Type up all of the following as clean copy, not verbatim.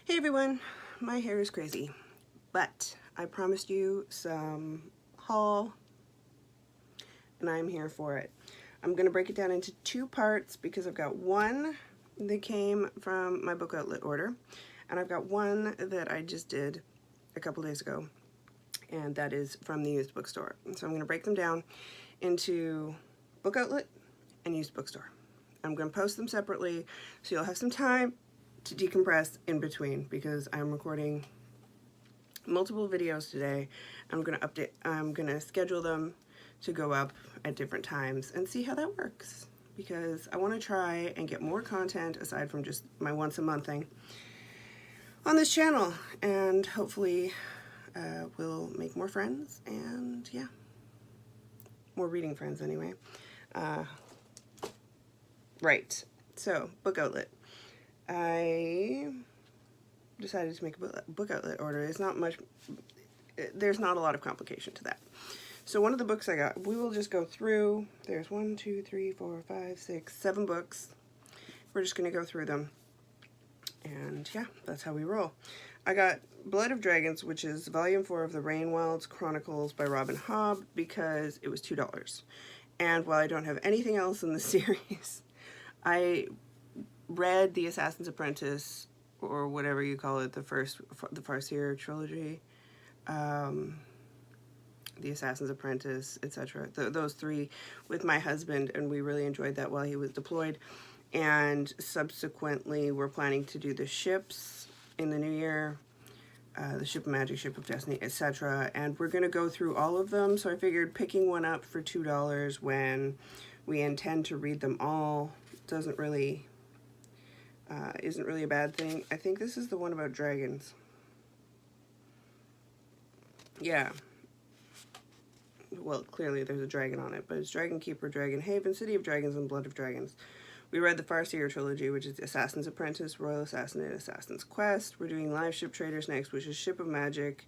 Hey everyone, my hair is crazy, but I promised you some haul and I'm here for it. I'm going to break it down into two parts because I've got one that came from my book outlet order and I've got one that I just did a couple days ago, and that is from the used bookstore. So I'm going to break them down into book outlet and used bookstore. I'm going to post them separately so you'll have some time to decompress in between, because I'm recording multiple videos today. I'm gonna schedule them to go up at different times and see how that works, because I want to try and get more content aside from just my once a month thing on this channel, and hopefully we'll make more friends, and yeah, more reading friends anyway. Right, so book outlet. I decided to make a book outlet order. It's not much, there's not a lot of complication to that. So one of the books I got, we will just go through. There's 7 books. We're just going to go through them. And yeah, that's how we roll. I got Blood of Dragons, which is volume 4 of the Rainwilds Chronicles by Robin Hobb, because it was $2. And while I don't have anything else in the series, I read The Assassin's Apprentice, or whatever you call it, the Farseer trilogy, The Assassin's Apprentice, etc. Those three with my husband, and we really enjoyed that while he was deployed. And subsequently, we're planning to do the ships in the new year, the Ship of Magic, Ship of Destiny, etc. And we're going to go through all of them, so I figured picking one up for $2 when we intend to read them all isn't really a bad thing. I think this is the one about dragons. Yeah. Well, clearly there's a dragon on it, but it's Dragon Keeper, Dragon Haven, City of Dragons, and Blood of Dragons. We read the Farseer trilogy, which is Assassin's Apprentice, Royal Assassinate, Assassin's Quest. We're doing Live Ship Traders next, which is Ship of Magic,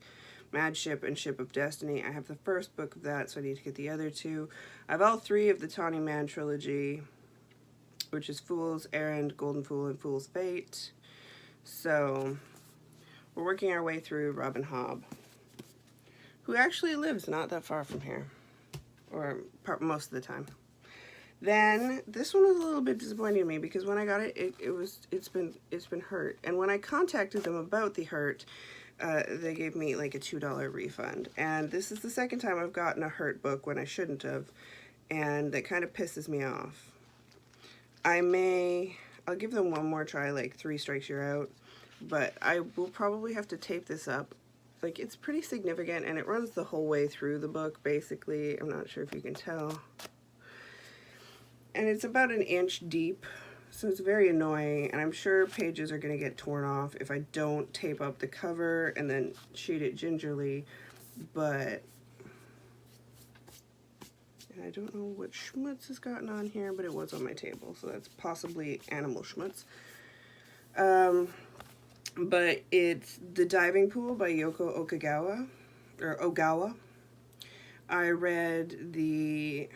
Mad Ship, and Ship of Destiny. I have the first book of that, so I need to get the other two. I have all three of the Tawny Man trilogy, which is Fool's Errand, Golden Fool, and Fool's Fate. So we're working our way through Robin Hobb, who actually lives not that far from here, or most of the time. Then this one was a little bit disappointing to me, because when I got it, it's been hurt, and when I contacted them about the hurt, they gave me like a $2 refund. And this is the second time I've gotten a hurt book when I shouldn't have, and that kind of pisses me off. I'll give them one more try, like 3 strikes you're out, but I will probably have to tape this up. Like, it's pretty significant, and it runs the whole way through the book, basically. I'm not sure if you can tell. And it's about an inch deep, so it's very annoying, and I'm sure pages are going to get torn off if I don't tape up the cover and then sheet it gingerly, but I don't know what schmutz has gotten on here, but it was on my table, so that's possibly animal schmutz. But it's The Diving Pool by Yoko Ogawa. I read the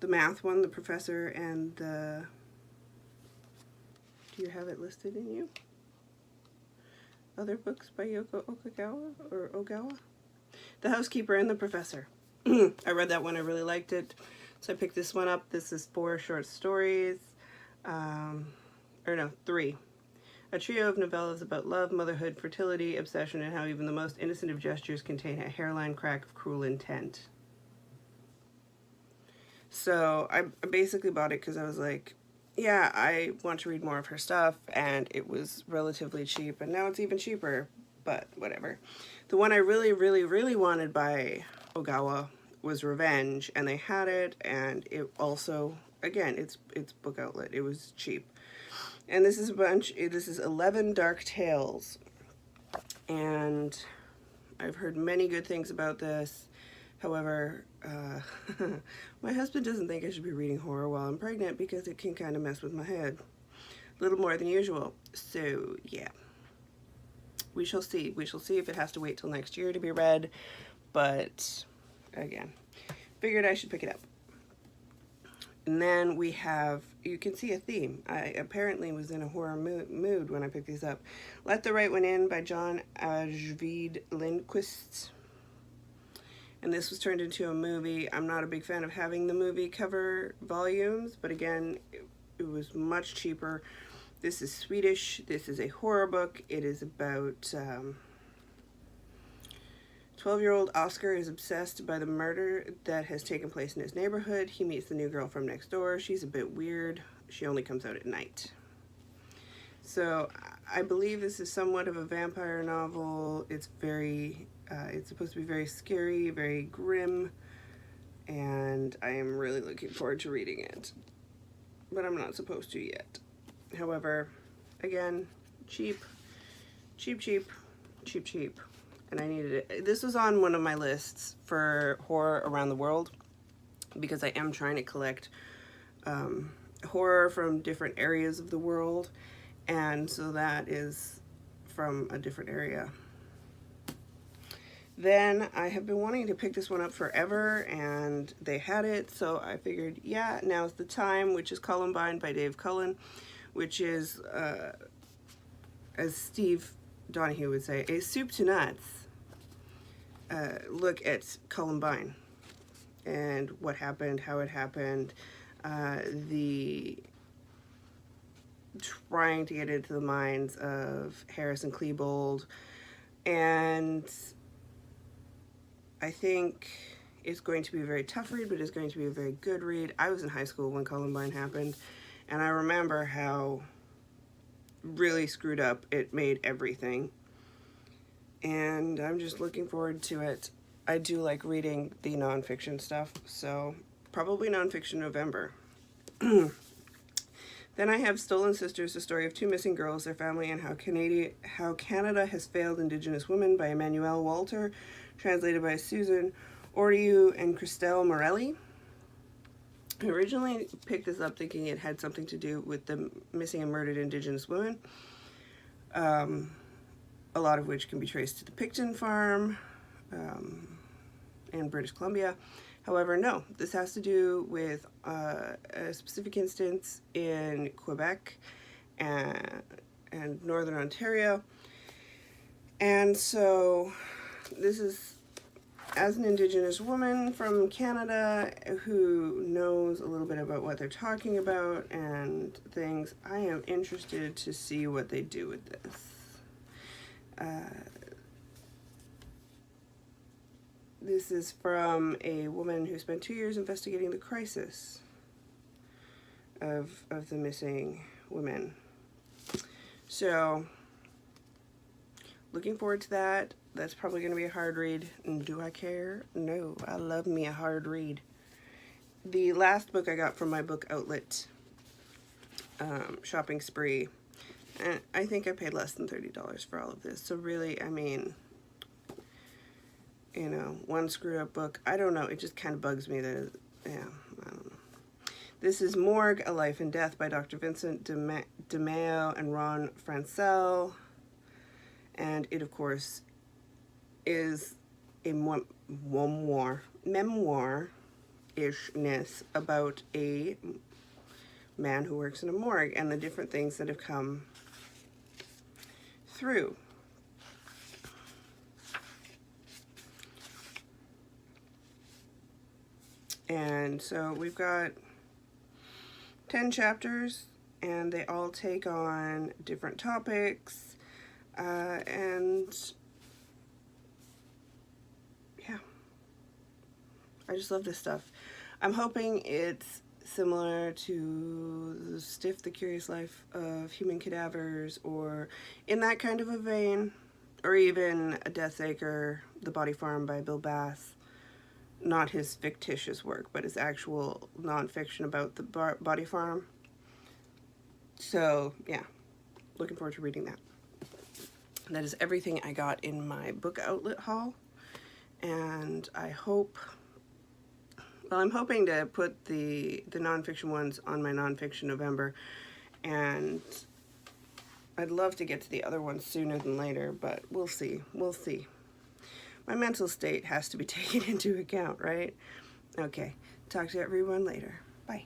math one, The Professor, and the... Do you have it listed in you? Other books by Yoko Ogawa? The Housekeeper and The Professor. I read that one, I really liked it, so I picked this one up. This is 4 short stories, 3. A trio of novellas about love, motherhood, fertility, obsession, and how even the most innocent of gestures contain a hairline crack of cruel intent. So I basically bought it because I was like, yeah, I want to read more of her stuff, and it was relatively cheap, and now it's even cheaper, but whatever. The one I really, really, really wanted by Ogawa was Revenge, and they had it, and it also, again, it's book outlet. It was cheap. And this is this is 11 Dark Tales, and I've heard many good things about this. However, my husband doesn't think I should be reading horror while I'm pregnant because it can kind of mess with my head a little more than usual. So yeah, we shall see. We shall see if it has to wait till next year to be read, but again, figured I should pick it up. And then we have, you can see a theme. I apparently was in a horror mood when I picked these up. Let the Right One In by John Ajvide Lindquist. And this was turned into a movie. I'm not a big fan of having the movie cover volumes, but again, it was much cheaper. This is Swedish. This is a horror book. It is about 12-year-old Oscar is obsessed by the murder that has taken place in his neighborhood. He meets the new girl from next door. She's a bit weird. She only comes out at night. So I believe this is somewhat of a vampire novel. It's very, it's supposed to be very scary, very grim, and I am really looking forward to reading it. But I'm not supposed to yet. However, again, cheap, cheap, cheap, cheap, cheap. And I needed it. This was on one of my lists for horror around the world because I am trying to collect horror from different areas of the world, and so that is from a different area. Then I have been wanting to pick this one up forever, and they had it, so I figured, yeah, now's the time, which is Columbine by Dave Cullen, which is, as Steve Donahue would say, a soup to nuts look at Columbine and what happened, how it happened, the trying to get into the minds of Harris and Klebold, and I think it's going to be a very tough read, but it's going to be a very good read. I was in high school when Columbine happened, and I remember how really screwed up it made everything. And I'm just looking forward to it. I do like reading the nonfiction stuff, so probably nonfiction November. Then I have Stolen Sisters, the story of two missing girls, their family, and how Canada has failed Indigenous women by Emmanuel Walter, translated by Susan Ordieu and Christelle Morelli. I originally picked this up thinking it had something to do with the missing and murdered Indigenous women. A lot of which can be traced to the Picton farm in British Columbia. However, no, this has to do with a specific instance in Quebec and Northern Ontario. And so this is, as an Indigenous woman from Canada who knows a little bit about what they're talking about and things, I am interested to see what they do with this. This is from a woman who spent 2 years investigating the crisis of the missing women. So, looking forward to that. That's probably going to be a hard read. And do I care? No, I love me a hard read. The last book I got from my book outlet shopping spree, and I think I paid less than $30 for all of this. So really, I mean, you know, one screw up book. I don't know. It just kind of bugs me that, yeah, I don't know. This is Morgue, A Life and Death by Dr. Vincent DeMeo and Ron Francel. And it, of course, is a memoir-ishness about a man who works in a morgue and the different things that have come through. And so we've got 10 chapters, and they all take on different topics, and yeah, I just love this stuff. I'm hoping it's similar to The Stiff, The Curious Life of Human Cadavers, or in that kind of a vein, or even A Death's Acre, The Body Farm by Bill Bass. Not his fictitious work, but his actual nonfiction about the body farm. So, yeah, looking forward to reading that. That is everything I got in my book outlet haul. And I hope, well, I'm hoping to put the nonfiction ones on my nonfiction November. And I'd love to get to the other ones sooner than later, but we'll see. We'll see. My mental state has to be taken into account, right? Okay, talk to everyone later. Bye.